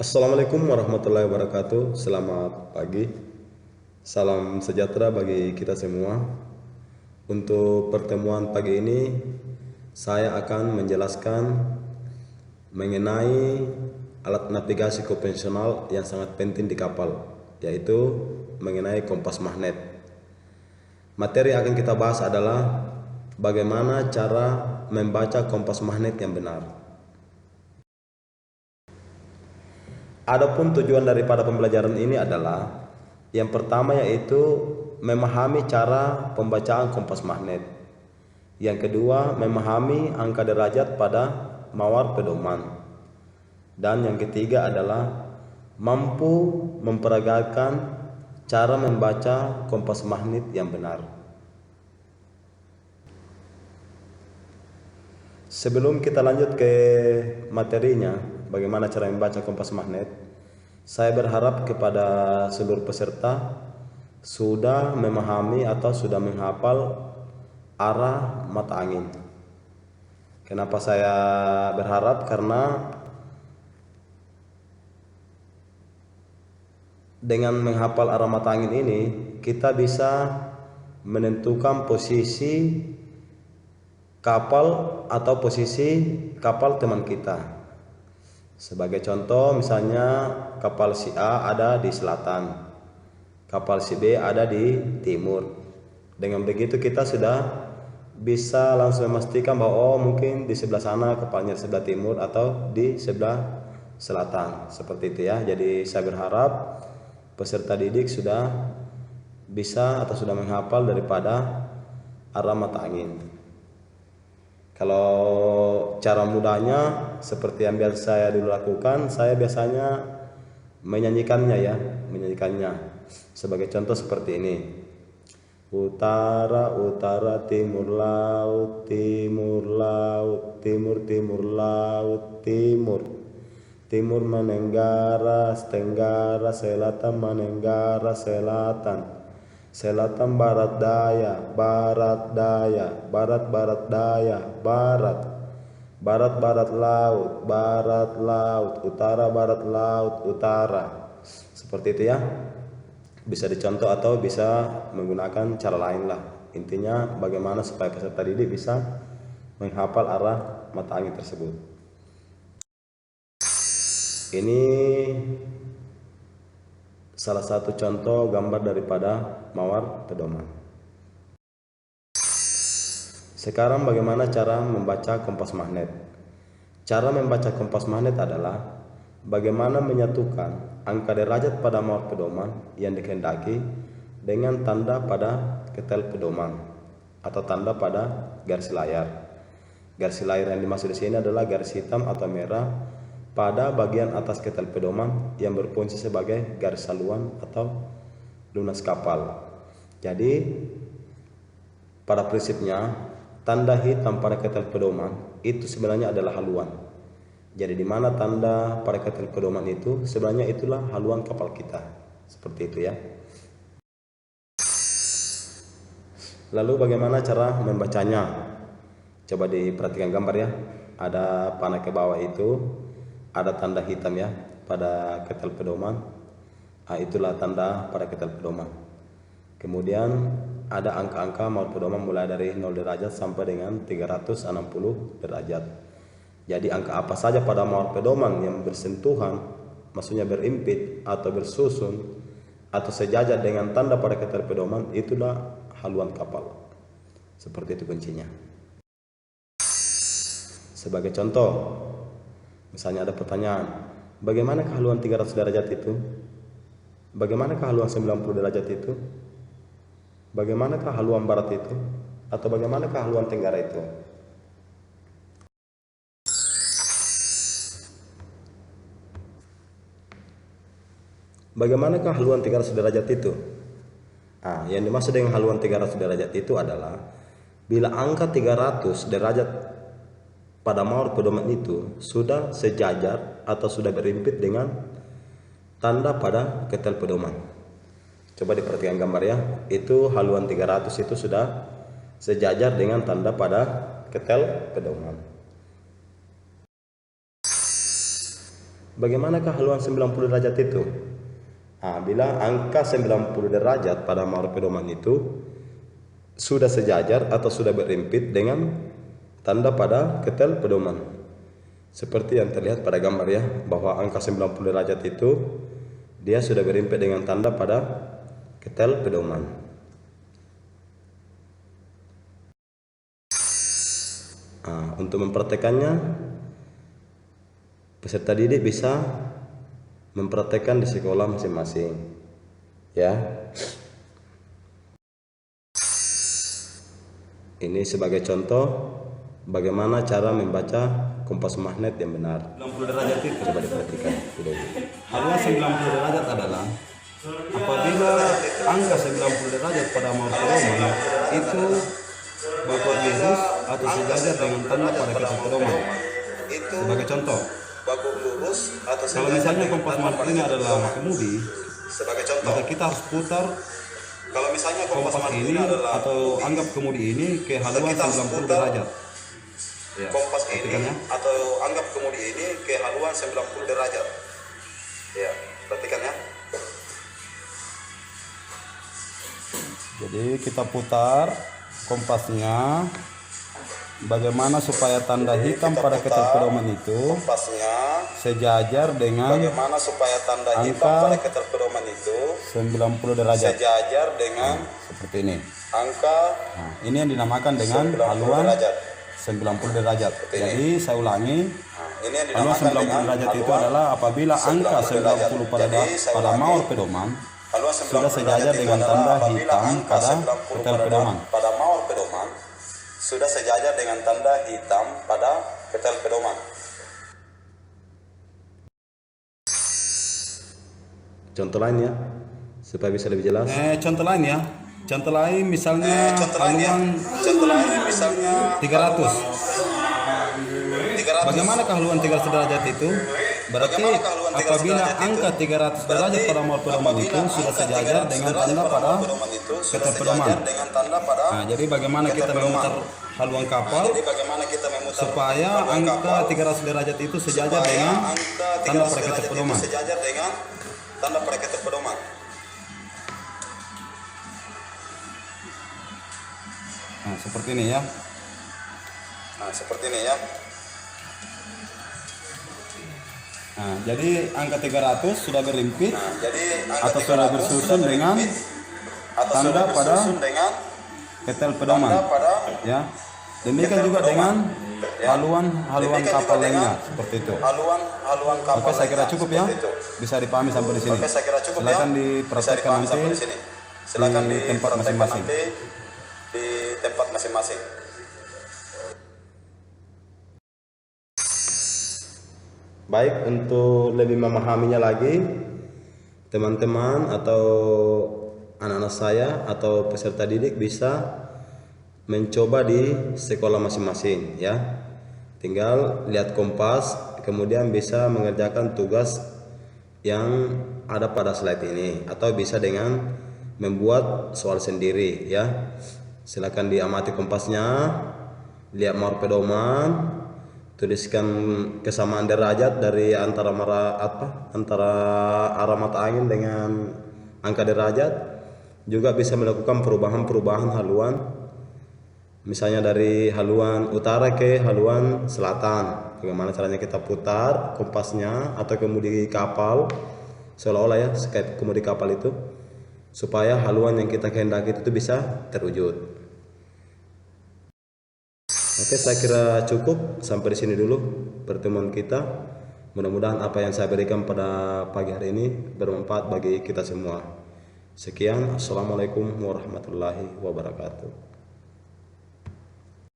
Assalamualaikum warahmatullahi wabarakatuh. Selamat pagi. Salam sejahtera bagi kita semua. Untuk pertemuan pagi ini, saya akan menjelaskan mengenai alat navigasi konvensional yang sangat penting di kapal, yaitu mengenai kompas magnet. Materi yang akan kita bahas adalah bagaimana cara membaca kompas magnet yang benar. Adapun tujuan daripada pembelajaran ini adalah yang pertama yaitu memahami cara pembacaan kompas magnet. Yang kedua, memahami angka derajat pada mawar pedoman. Dan yang ketiga adalah mampu memperagakan cara membaca kompas magnet yang benar. Sebelum kita lanjut ke materinya, bagaimana cara membaca kompas magnet, saya berharap kepada seluruh peserta sudah memahami atau sudah menghafal arah mata angin. Kenapa saya berharap? Karena dengan menghafal arah mata angin ini, kita bisa menentukan posisi kapal atau posisi kapal teman kita. Sebagai contoh, misalnya kapal si A ada di selatan, kapal si B ada di timur. Dengan begitu kita sudah bisa langsung memastikan bahwa mungkin di sebelah sana kapalnya di sebelah timur atau di sebelah selatan, seperti itu ya. Jadi saya berharap peserta didik sudah bisa atau sudah menghafal daripada arah mata angin. Kalau cara mudahnya seperti yang biasa saya dulu lakukan, saya biasanya menyanyikannya ya, menyanyikannya. Sebagai contoh seperti ini. Utara, utara, timur laut, timur laut, timur, timur laut, timur. Timur menenggara, tenggara, selatan menenggara, selatan. Selatan barat daya, barat daya, barat barat daya, barat. Barat barat laut, barat laut, utara barat laut, utara. Seperti itu ya. Bisa dicontoh atau bisa menggunakan cara lain lah. Intinya bagaimana supaya peserta didik bisa menghafal arah mata angin tersebut. Ini salah satu contoh gambar daripada mawar pedoman. Sekarang bagaimana cara membaca kompas magnet? Cara membaca kompas magnet adalah bagaimana menyatukan angka derajat pada mawar pedoman yang dikehendaki dengan tanda pada ketel pedoman atau tanda pada garis layar. Garis layar yang dimaksud di sini adalah garis hitam atau merah pada bagian atas ketel pedoman yang berfungsi sebagai garis haluan atau lunas kapal. Jadi pada prinsipnya tanda hitam pada ketel pedoman itu sebenarnya adalah haluan. Jadi di mana tanda pada ketel pedoman itu sebenarnya itulah haluan kapal kita. Seperti itu ya. Lalu bagaimana cara membacanya? Coba diperhatikan gambar ya. Ada panah ke bawah itu ada tanda hitam ya pada ketel pedoman. Itulah tanda pada ketel pedoman. Kemudian ada angka-angka mawar pedoman mulai dari 0 derajat sampai dengan 360 derajat. Jadi angka apa saja pada mawar pedoman yang bersentuhan, maksudnya berimpit atau bersusun atau sejajar dengan tanda pada ketel pedoman, itulah haluan kapal. Seperti itu kuncinya. Sebagai contoh, misalnya ada pertanyaan, bagaimanakah haluan 300 derajat itu? Bagaimanakah haluan 90 derajat itu? Bagaimanakah haluan barat itu? Atau bagaimanakah haluan tenggara itu? Bagaimanakah haluan 300 derajat itu? Yang dimaksud dengan haluan 300 derajat itu adalah bila angka 300 derajat pada mawar pedoman itu sudah sejajar atau sudah berimpit dengan tanda pada ketel pedoman. Coba diperhatikan gambar ya. Itu haluan 300 itu sudah sejajar dengan tanda pada ketel pedoman. bagaimanakah haluan 90 derajat itu? Nah, bila angka 90 derajat pada mawar pedoman itu sudah sejajar atau sudah berimpit dengan tanda pada ketel pedoman. Seperti yang terlihat pada gambar ya, bahwa angka 90 derajat itu dia sudah berimpit dengan tanda pada ketel pedoman. Nah, untuk mempraktekannya, peserta didik bisa mempraktekkan di sekolah masing-masing ya. Ini sebagai contoh bagaimana cara membaca kompas magnet yang benar. 90 derajat itu Coba diperhatikan. haluan 90 derajat adalah apabila angka 90 derajat pada mawar pedoman itu bakal lurus atau sejajar dengan tanda pada ketel pedoman. Sebagai contoh, kalau misalnya kompas magnet ini adalah kemudi, maka kita harus putar kompas ini atau anggap kemudi ini ke haluan 90 derajat. Ya, Kompas ini perhatikan ya. atau anggap kemudi ini ke haluan 90 derajat. Ya, perhatikan ya. Jadi kita putar kompasnya bagaimana supaya tanda hitam pada ketel pedoman itu Kompasnya sejajar dengan bagaimana supaya tanda hitam Angka pada ketel pedoman itu 90 derajat sejajar dengan seperti ini. angka Nah, ini yang dinamakan dengan 90 haluan derajat. 90 derajat. Jadi saya ulangi, Ini yang haluan dinamakan 90 dengan derajat itu haluan adalah apabila angka 90 pada mawar pedoman haluan 90 sudah sejajar derajat itu dengan adalah tanda apabila hitam angka pada 90 ketel pedoman. pada mawar pedoman sudah sejajar dengan tanda hitam pada ketel pedoman. Contoh lain ya, supaya bisa lebih jelas. Contoh lain ya. Contoh lain misalnya haluan Contoh lain misalnya 300. 300. Bagaimana haluan 300 derajat itu? Berarti Bagaimanakah haluan 300 apabila derajat itu? angka 300 derajat pada mawar pedoman itu sudah sejajar dengan tanda pada ketel pedoman. dengan tanda pada Nah, jadi bagaimana kita memutar haluan kapal Jadi bagaimana kita memutar supaya haluan angka kapal 300 derajat itu sejajar supaya dengan angka tanda 300 pada ketel derajat itu pedoman. sejajar dengan tanda pada ketel pedoman. Nah, seperti ini ya. Nah, seperti ini ya. Nah, jadi angka 300 sudah berimpit Nah, jadi atau sudah bersusun dengan tanda pada dengan ketel pedoman. tanda pada Ya. Demikian juga dengan haluan Demikian kapal juga dengan lainnya seperti itu. haluan kapal. Oke, saya kira lainnya, cukup ya. seperti itu. Bisa dipahami sampai di sini. Oke, saya kira cukup Silakan ya. Bisa dipraktekkan dipahami nanti sampai di sini. Silakan di tempat dipraktekkan masing-masing. nanti di tempat masing-masing. Baik, untuk lebih memahaminya lagi, teman-teman atau anak-anak saya atau peserta didik bisa mencoba di sekolah masing-masing ya. Tinggal lihat kompas, kemudian bisa mengerjakan tugas yang ada pada slide ini atau bisa dengan membuat soal sendiri ya. Silakan diamati kompasnya, lihat mawar pedoman, tuliskan kesamaan derajat dari antara arah mata angin dengan angka derajat. Juga bisa melakukan perubahan-perubahan haluan, misalnya dari haluan utara ke haluan selatan. Bagaimana caranya kita putar kompasnya atau kemudi kapal seolah-olah ya, kayak kemudi kapal itu, supaya haluan yang kita kehendaki itu bisa terwujud. Oke, saya kira cukup sampai di sini dulu pertemuan kita. Mudah-mudahan apa yang saya berikan pada pagi hari ini bermanfaat bagi kita semua. Sekian, assalamualaikum warahmatullahi wabarakatuh.